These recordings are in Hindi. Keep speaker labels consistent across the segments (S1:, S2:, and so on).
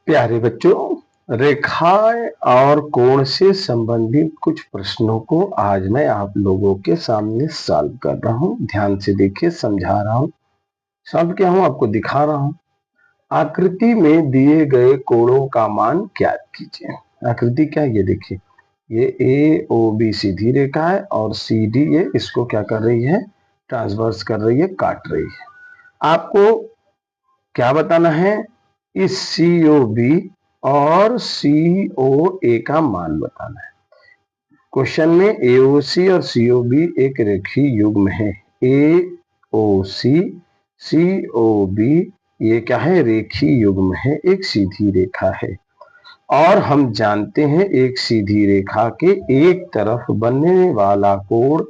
S1: प्यारे बच्चों, रेखाएं और कोण से संबंधित कुछ प्रश्नों को आज मैं आप लोगों के सामने सॉल्व कर रहा हूं। ध्यान से देखिए, समझा रहा हूं, सॉल्व क्या हूं आपको दिखा रहा हूं। आकृति में दिए गए कोणों का मान ज्ञात कीजिए। आकृति क्या है ये देखिए, ये ए ओ बी सीधी रेखा है और सी डी ये इसको क्या कर रही है, ट्रांसवर्स कर रही है, काट रही है। आपको क्या बताना है, इस सी ओ बी और सी ओ ए का मान बताना है। क्वेश्चन में एओसी और सीओबी एक रेखीय युग्म है। एओसी सीओबी ये क्या है, रेखीय युग्म है, एक सीधी रेखा है। और हम जानते हैं एक सीधी रेखा के एक तरफ बनने वाला कोण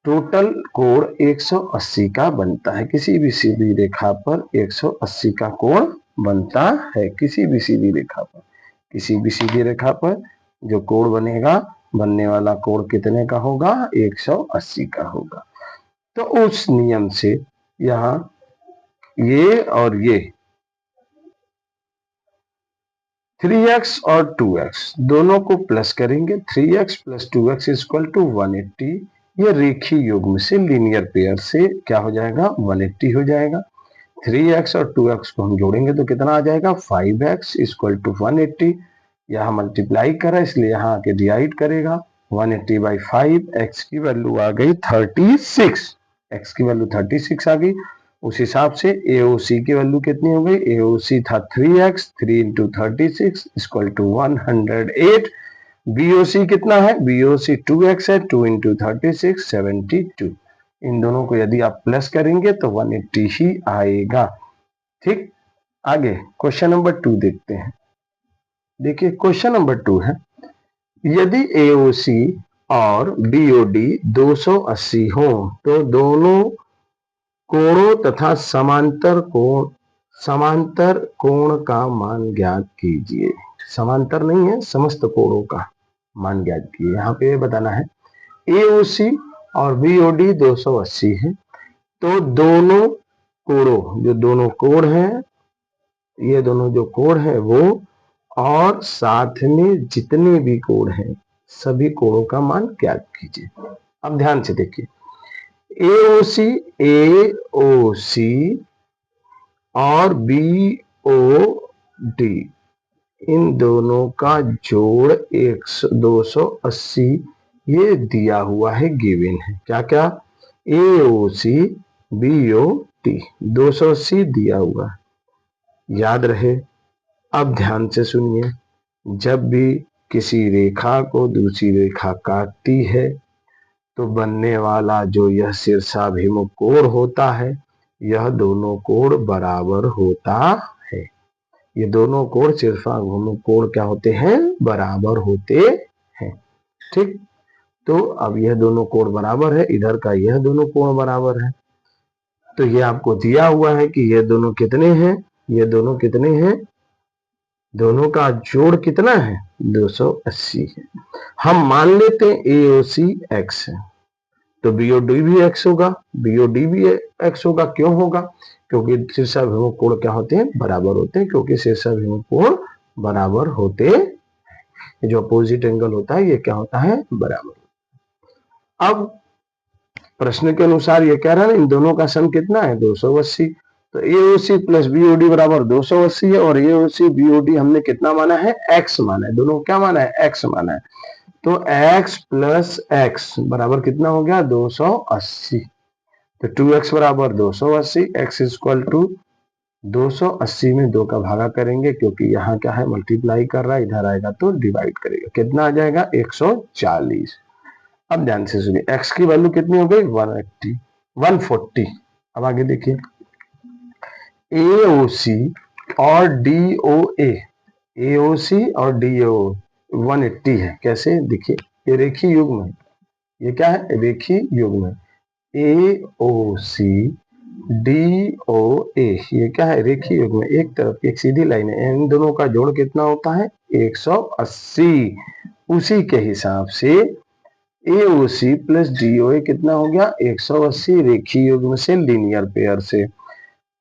S1: टोटल कोण 180 का बनता है। किसी भी सीधी रेखा पर 180 का कोण बनता है। किसी भी सीधी रेखा पर, किसी भी सीधी रेखा पर जो कोण बनेगा, बनने वाला कोण कितने का होगा, 180 का होगा। तो उस नियम से यहाँ ये और ये 3x और 2x दोनों को प्लस करेंगे। 3x + 2x = 180। ये रेखीय युग्म से, लीनियर पेयर से क्या हो जाएगा, 180 हो जाएगा। 3x और 2x को हम जोड़ेंगे तो कितना आ जाएगा, 5x = 180। यहाँ मल्टीप्लाई करा इसलिए यहाँ आके डिवाइड करेगा। 180/5, x की वैल्यू आ गई 36। x की वैल्यू 36 आ गई। उस हिसाब से AOC की वैल्यू कितनी हो गई, AOC था 3x, 3 × 36 = 108। BOC कितना है, BOC 2x है, 2 × 36 72। इन दोनों को यदि आप प्लस करेंगे तो 180 ही आएगा। ठीक, आगे क्वेश्चन नंबर 2 देखते हैं। देखिए क्वेश्चन नंबर 2 है, यदि AOC और BOD 280 हो तो दोनों कोणों तथा समांतर कोण का मान ज्ञात कीजिए। समांतर नहीं है, समस्त कोणों का मान ज्ञात कीजिए। यहाँ पे बताना है AOC और BOD 280 है, तो दोनों कोणों, जो दोनों कोण हैं, ये दोनों जो कोण है वो, और साथ में जितने भी कोण हैं सभी कोणों का मान ज्ञात कीजिए। अब ध्यान से देखिए, AOC और BOD इन दोनों का जोड़ 280 ये दिया हुआ है, गिवन है। क्या क्या, AOC BOD 280 दिया हुआ है, याद रहे। अब ध्यान से सुनिए, जब भी किसी रेखा को दूसरी रेखा काटती है तो बनने वाला जो यह शीर्षाभिमुख कोण होता है, यह दोनों कोण बराबर होता है। ये दोनों कोण शीर्षाभिमुख कोण क्या होते हैं, बराबर होते हैं। ठीक, तो अब यह दोनों कोण बराबर है, इधर का यह दोनों कोण बराबर है। तो ये आपको दिया हुआ है कि ये दोनों कितने हैं, ये दोनों कितने हैं, दोनों का जोड़ कितना है, 280 है। हम मान लेते हैं AOC x है, तो BOD भी x होगा, BOD भी x होगा। क्यों होगा, क्योंकि शीर्षाभिमुख कोण क्या होते हैं, बराबर होते हैं। क्योंकि शीर्षाभिमुख कोण बराबर होते, जो अपोजिट एंगल होता है ये क्या होता है, बराबर। अब प्रश्न के अनुसार ये कह रहा है इन दोनों का सम कितना है, 280। तो AOC + BOD बराबर 280 है, और AOC BOD हमने कितना माना है, x माना है। दोनों क्या माना है, x माना है। तो x + x बराबर कितना हो गया, 280। तो 2x बराबर 280, x = 280 में 2 का भागा करेंगे, क्योंकि यहाँ क्या है, मल्टीप्लाई कर रहा है, इधर आएगा तो डिवाइड करेगा। कितना आ जाएगा, 140। अब ध्यान से सुनिए, x की वैल्यू कितनी हो गई, 140। अब आगे देखिए, AOC और DOA, AOC और DOA 180 है। कैसे, देखिए ये रेखीय युग्म है, ये क्या है, रेखीय युग्म है। AOC DOA ये क्या है, रेखीय युग्म है, एक तरफ एक सीधी लाइन है। इन दोनों का जोड़ कितना होता है, 180। उसी के हिसाब से AOC + DOA कितना हो गया, 180, रेखीय युग्म से, लीनियर पेयर से।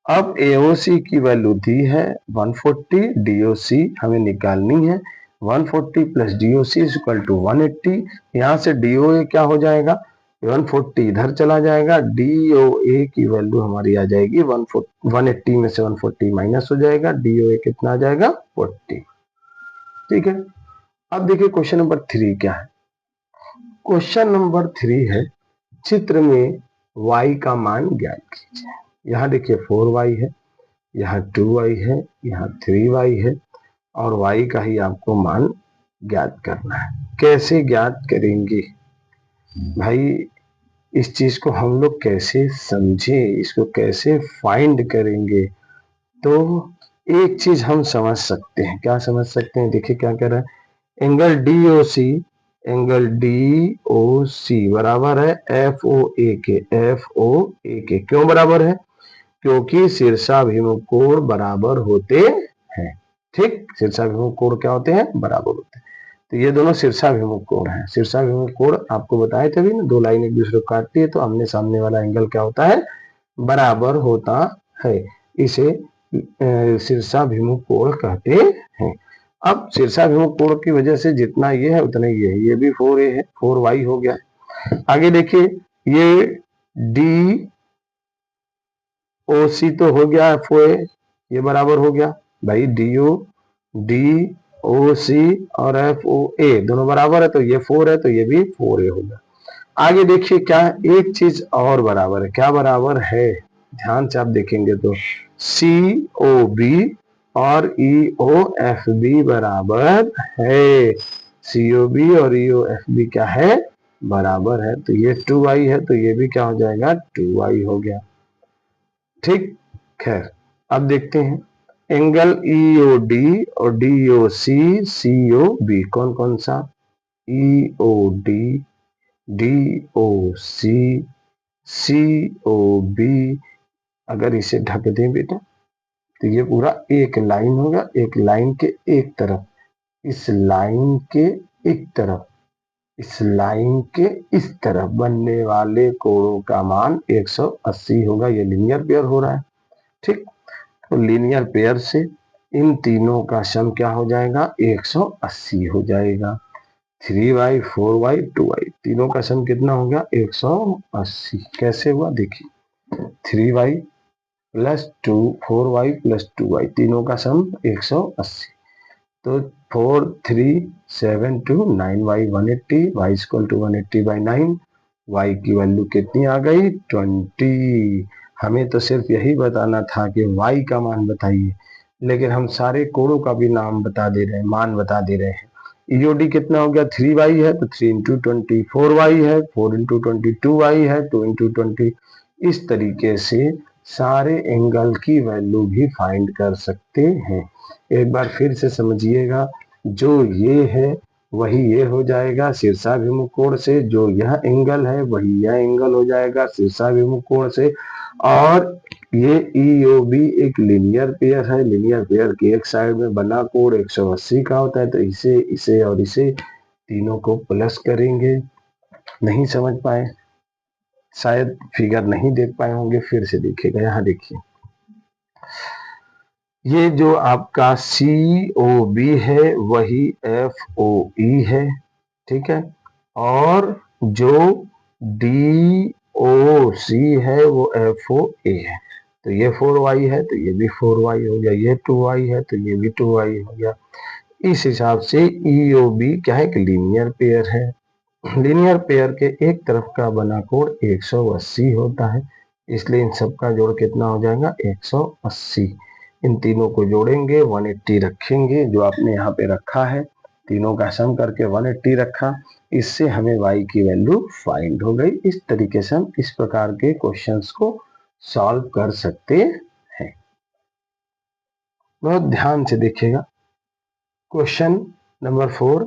S1: अब AOC की वैल्यू दी है 140, DOC हमें निकालनी है 140 plus DOC is equal to 180। यहाँ से DOA क्या हो जाएगा 140 इधर चला जाएगा, DOA की वैल्यू हमारी आ जाएगी 180 में से 140 माइनस हो जाएगा, DOA कितना आ जाएगा 40। ठीक है, अब देखिए क्वेश्चन नंबर 3 क्या है। क्वेश्चन नंबर 3 है चित्र में y का मान ज्ञात कीजिए। यहाँ देखिए 4y है, यहाँ 2y है, यहाँ 3y है और y का ही आपको मान ज्ञात करना है। कैसे ज्ञात करेंगे भाई, इस चीज को हम लोग कैसे समझे, इसको कैसे फाइंड करेंगे। तो एक चीज हम समझ सकते हैं, क्या समझ सकते हैं, देखिए क्या कह रहा है, एंगल डी ओ सी बराबर है FOA के। क्यों बराबर है, क्योंकि शीर्षाभिमुख कोण बराबर होते हैं। ठीक, शीर्षाभिमुख कोण क्या होते हैं, बराबर होते हैं। तो ये दोनों शीर्षाभिमुख कोण हैं। शीर्षाभिमुख कोण आपको बताए थे भी ना, दो लाइन एक दूसरे को काटती है तो आमने सामने वाला एंगल क्या होता है, बराबर होता है। इसे शीर्षाभिमुख कोण कहते हैं। अब शीर्षाभिमुख कोण की वजह से जितना ये है उतना ये है, ये भी 4A है, 4y हो गया। आगे देखिए ये डी OC तो हो गया FOA, ये बराबर हो गया भाई DOC और FOA दोनों बराबर है, तो ये 4 है तो ये भी 4A हो गया। आगे देखिए क्या एक चीज और बराबर है, क्या बराबर है, ध्यान से आप देखेंगे तो COB और EOFB बराबर है। COB और EOFB क्या है, बराबर है। तो ये 2y है तो ये भी क्या हो जाएगा 2y हो गया। ठीक, खैर अब देखते हैं एंगल EOD और DOC COB कौन कौन सा, EOD DOC COB, अगर इसे ढक दें बेटा तो ये पूरा एक लाइन होगा, एक लाइन के एक तरफ, इस लाइन के एक तरफ, इस लाइन के इस तरफ बनने वाले कोणों का मान 180 होगा। ये लीनियर पेयर हो रहा है। ठीक, तो लीनियर पेयर से इन तीनों का सम क्या हो जाएगा 180 हो जाएगा। 3y 4y 2y तीनों का सम कितना हो गया 180। कैसे हुआ देखिए, 3y plus 4y plus 2y तीनों का सम 180। तो 4 3 7 2 9y 180, y equal to 180/9। y की वैल्यू कितनी आ गई 20। हमें तो सिर्फ यही बताना था कि y का मान बताइए, लेकिन हम सारे कोणों का भी नाम बता दे रहे हैं, मान बता दे रहे हैं। EOD कितना हो गया 3y है तो 3 इंटू 20 4y है, 4 इंटू 20 2y है, 2 इंटू 20। इस तरीके से सारे एंगल की वैल्यू भी फाइंड कर सकते हैं। एक बार फिर से समझिएगा, जो ये है वही ये हो जाएगा शीर्षाभिमुख कोण से, जो यह एंगल है वही यह एंगल हो जाएगा शीर्षाभिमुख कोण से। और ये EOB एक लीनियर पेयर है, लीनियर पेयर की एक साइड में बना कोण 180 का होता है, तो इसे और इसे तीनों को प्लस करेंगे। नहीं समझ पाए, शायद फिगर नहीं देख पाए होंगे, फिर से देखिएगा। यहाँ देखिए ये जो आपका COB है वही FOE है, ठीक है, और जो DOC है वो FOA है। तो ये 4y है तो ये भी 4y हो गया, ये 2y है तो ये भी 2y हो गया। इस हिसाब से EOB क्या है, एक लीनियर पेयर है। लीनियर पेयर के एक तरफ का बना कोण 180 होता है, इसलिए इन सब का जोड़ कितना हो जाएगा 180। इन तीनों को जोड़ेंगे 180 रखेंगे, जो आपने यहाँ पे रखा है, तीनों का सम करके 180 रखा, इससे हमें y की वैल्यू फाइंड हो गई। इस तरीके से हम इस प्रकार के क्वेश्चंस को सॉल्व कर सकते हैं। बहुत ध्यान से देखिएगा क्वेश्चन नंबर 4,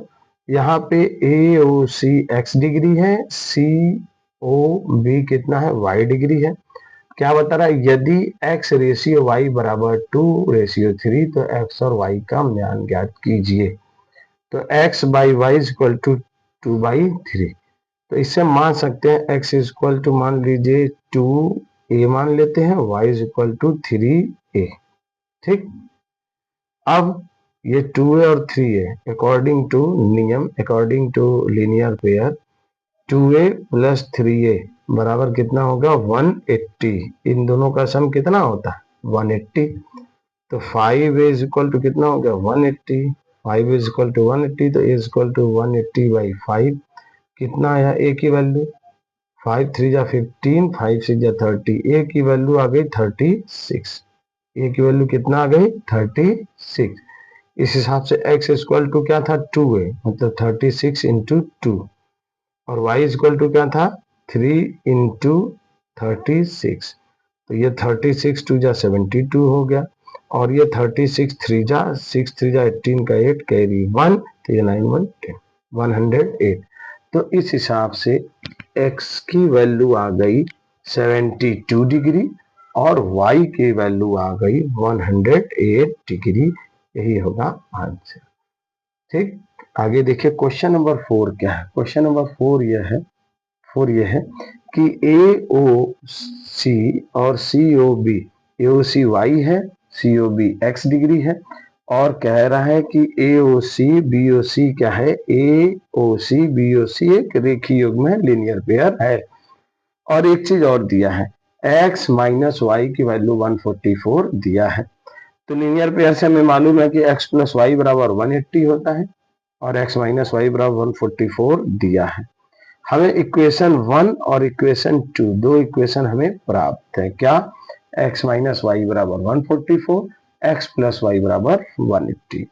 S1: यहाँ पे AOC x डिग्री है, COB कितना है y डिग्री है। क्या बता रहा है, यदि x रेशियो y बराबर 2:3 तो x और y का मान ज्ञात कीजिए। तो x by y equal to 2/3, तो इससे मान सकते हैं x इक्वल टू मान लीजिए 2 ए मान लेते हैं, y is equal to 3a। ठीक, अब ये 2a और 3a अकॉर्डिंग टू नियम, according to linear pair, 2a plus 3a बराबर कितना होगा 180। इन दोनों का सम कितना होता है 180। तो 5a इज इक्वल टू कितना हो गया 180, 5 इज इक्वल टू 180, तो a is equal to 180 by 5। कितना आया a की वैल्यू 5 3 जा 15, 5 6 जा 30, a की वैल्यू आ गई 36। a की वैल्यू कितना आ गई 36। इस हिसाब से x इक्वल टू क्या था 2a, मतलब 36 इंटू 2, और y इक्वल टू क्या था 3 इंटू 36। तो ये 36 2 जा 72 हो गया, और ये 36 3 जा 18 का 8 कैरी 1, तो ये 9 1 10 108। तो इस हिसाब से x की वैल्यू आ गई 72 डिग्री और y की वैल्यू आ गई 108 डिग्री। यही होगा आंसर। ठीक, आगे देखिए क्वेश्चन नंबर 4 क्या है। क्वेश्चन नंबर 4 यह है कि AOC और COB, AOC y है, COB x डिग्री है, और कह रहा है कि AOC BOC क्या है, AOC BOC एक रेखीय युग्म है, लीनियर पेयर है। और एक चीज और दिया है, x माइनस वाई की वैल्यू 144 दिया है। तो लीनियर पेयर से हमें मालूम है कि x प्लस वाई बराबर 180 होता है, और x माइनस वाई बराबर 144 दिया है। हमें इक्वेशन 1 और इक्वेशन 2, दो इक्वेशन हमें प्राप्त है। क्या, x माइनस वाई बराबर 144, x प्लस वाई बराबर 180।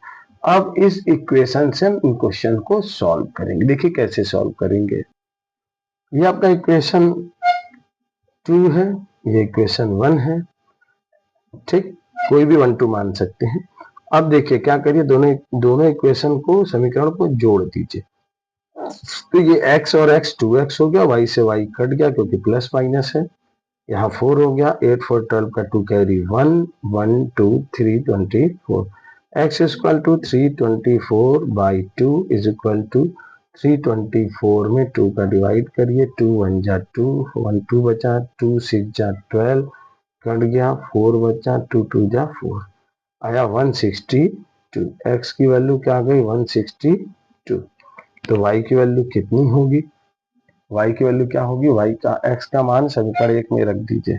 S1: अब इस इक्वेशन से हम इन क्वेश्चन को सॉल्व करेंगे। देखिए कैसे सॉल्व करेंगे। ये आपका इक्वेशन 2 है, ये इक्वेशन 1 है। ठीक, कोई भी 1 2 मान सकते हैं। अब देखिए क्या करिए, दोनों इक्वेशन को, समीकरण को जोड़ दीजिए। तो ये x और x 2x हो गया, y से y कट गया क्योंकि प्लस माइनस है। यहाँ 4 हो गया, 8 4 12 का 2 carry 1 1 2 3 24। x equal to 324 by 2 is equal to 324 में 2 का डिवाइड करिए, 2 1 जा 2, 1 2 बचा, 2 6 जा 12 कट गया, 4 बचा, 2 2 जा 4 आया 162। x की वैल्यू क्या आ गई 162। तो y की वैल्यू कितनी होगी, y की वैल्यू क्या होगी, y का x का मान समीकरण 1 में रख दीजिए,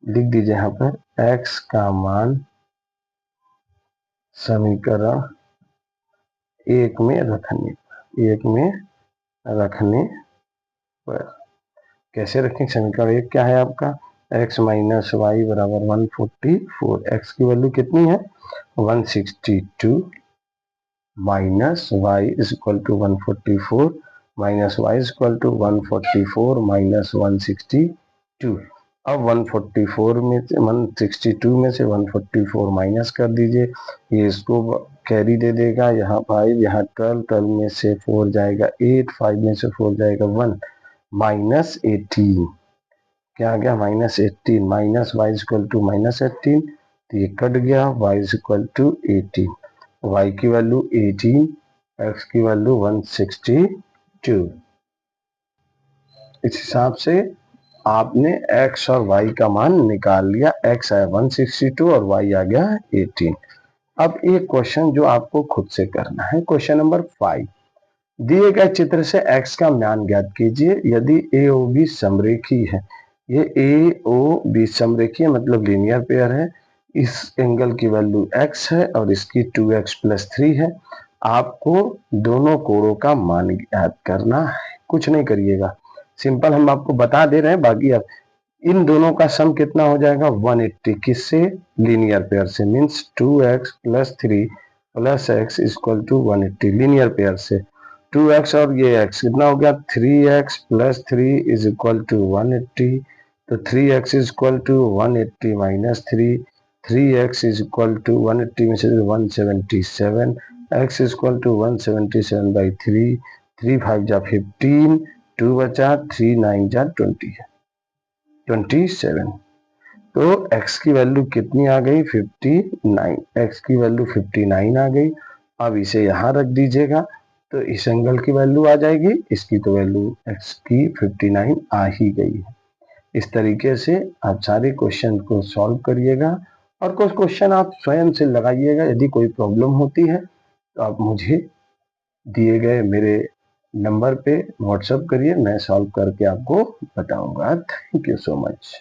S1: लिख दीजिए यहाँ पर x का मान समीकरण 1 में रखने पर कैसे रखें। समीकरण 1 क्या है आपका, x माइनस वाई बराबर 144, x की वैल्यू कितनी है 162 minus y is equal to 144 minus y is equal to 144 minus 162। अब 144 में से 162 में से 144 माइनस कर दीजिए, ये इसको कैरी दे देगा, यहाँ 5 यहाँ 12, 12 में से 4 जाएगा 8, 5 में से 4 जाएगा 1, माइनस 18। क्या आ गया minus 18, minus y is equal to minus 18, तो ये कट गया, y is equal to 18, y की वैल्यू 18, x की वैल्यू 162। इस हिसाब से आपने x और y का मान निकाल लिया, x आया 162 और y आ गया 18। अब एक क्वेश्चन जो आपको खुद से करना है, क्वेश्चन नंबर 5, दिए गए चित्र से x का मान ज्ञात कीजिए यदि AOB समरेखी है। ये AOB समरेखी है मतलब लीनियर पेयर है, इस एंगल की वैल्यू x है और इसकी 2x प्लस 3 है। आपको दोनों कोणों का मान ज्ञात करना है, कुछ नहीं करिएगा, सिंपल हम आपको बता दे रहे हैं। बाकी अब इन दोनों का सम कितना हो जाएगा 180, किससे, लीनियर पेयर से, means 2x plus 3 plus x equal to 180, linear pair से 2x और ये x कितना हो गया 3x plus 3 is equal to 180। तो 3x is equal to 180 minus 3, 3x is equal to 180 में से 177, x is equal to 177 by 3, 3 5 जा 15, 2 बचा, 3 9 जा 20 है 27। तो x की वैल्यू कितनी आ गई 59, x की वैल्यू 59 आ गई। अब इसे यहाँ रख दीजिएगा, तो इस एंगल की वैल्यू आ जाएगी, इसकी तो वैल्यू x की 59 आ ही गई है। इस तरीके से आप सारे क्वेश्चन को सॉल्व करिएगा और कुछ क्वेश्चन आप स्वयं से लगाइएगा। यदि कोई प्रॉब्लम होती है तो आप मुझे दिए गए मेरे नंबर पे व्हाट्सएप करिए, मैं सॉल्व करके आपको बताऊंगा। Thank you so much.